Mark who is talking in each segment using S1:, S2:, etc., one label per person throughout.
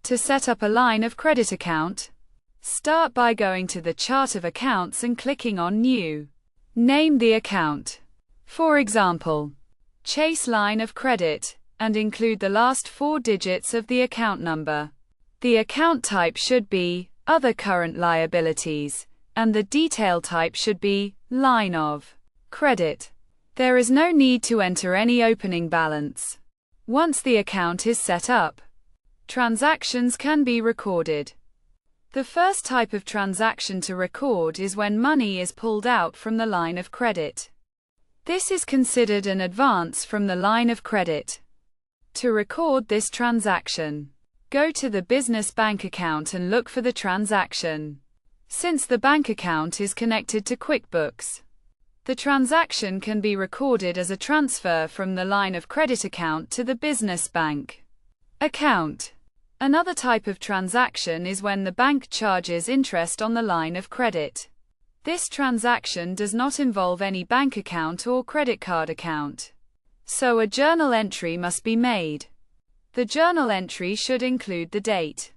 S1: To set up a line of credit account, start by going to the chart of accounts and clicking on New. Name the account. For example, Chase Line of Credit, and include the last 4 digits of the account number. The account type should be Other Current Liabilities, and the detail type should be Line of Credit. There is no need to enter any opening balance. Once the account is set up, transactions can be recorded. The first type of transaction to record is when money is pulled out from the line of credit. This is considered an advance from the line of credit. To record this transaction, go to the business bank account and look for the transaction. Since the bank account is connected to QuickBooks, the transaction can be recorded as a transfer from the line of credit account to the business bank account. Another type of transaction is when the bank charges interest on the line of credit. This transaction does not involve any bank account or credit card account, so a journal entry must be made. The journal entry should include the date,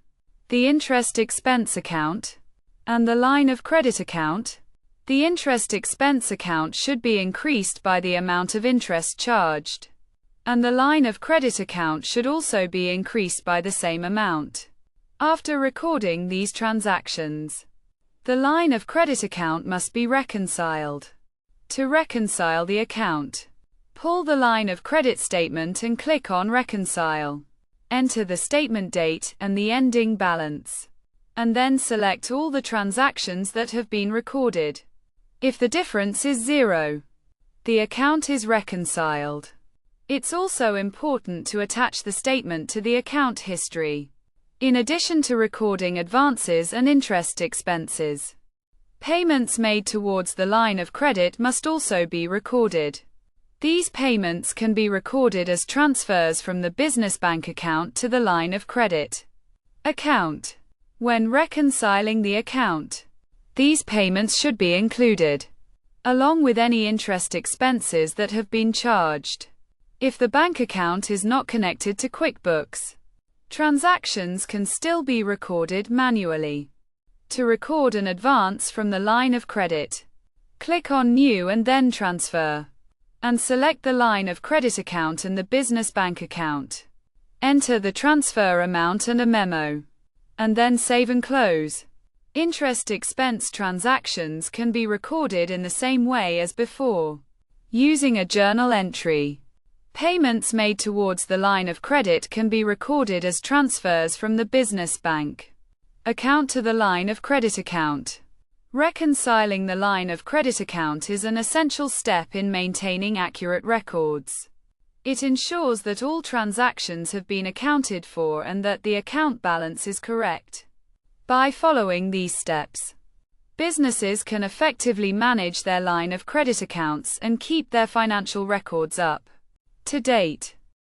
S1: the interest expense account, and the line of credit account. The interest expense account should be increased by the amount of interest charged, and the line of credit account should also be increased by the same amount. After recording these transactions, the line of credit account must be reconciled. To reconcile the account, pull the line of credit statement and click on Reconcile. Enter the statement date and the ending balance, and then select all the transactions that have been recorded. If the difference is 0, the account is reconciled. It's also important to attach the statement to the account history. In addition to recording advances and interest expenses, payments made towards the line of credit must also be recorded. These payments can be recorded as transfers from the business bank account to the line of credit account. When reconciling the account, these payments should be included, along with any interest expenses that have been charged. If the bank account is not connected to QuickBooks, transactions can still be recorded manually. To record an advance from the line of credit, click on New and then Transfer, and select the line of credit account and the business bank account. Enter the transfer amount and a memo, and then save and close. Interest expense transactions can be recorded in the same way as before, using a journal entry. Payments made towards the line of credit can be recorded as transfers from the business bank account to the line of credit account. Reconciling the line of credit account is an essential step in maintaining accurate records. It ensures that all transactions have been accounted for and that the account balance is correct. By following these steps, businesses can effectively manage their line of credit accounts and keep their financial records up to date.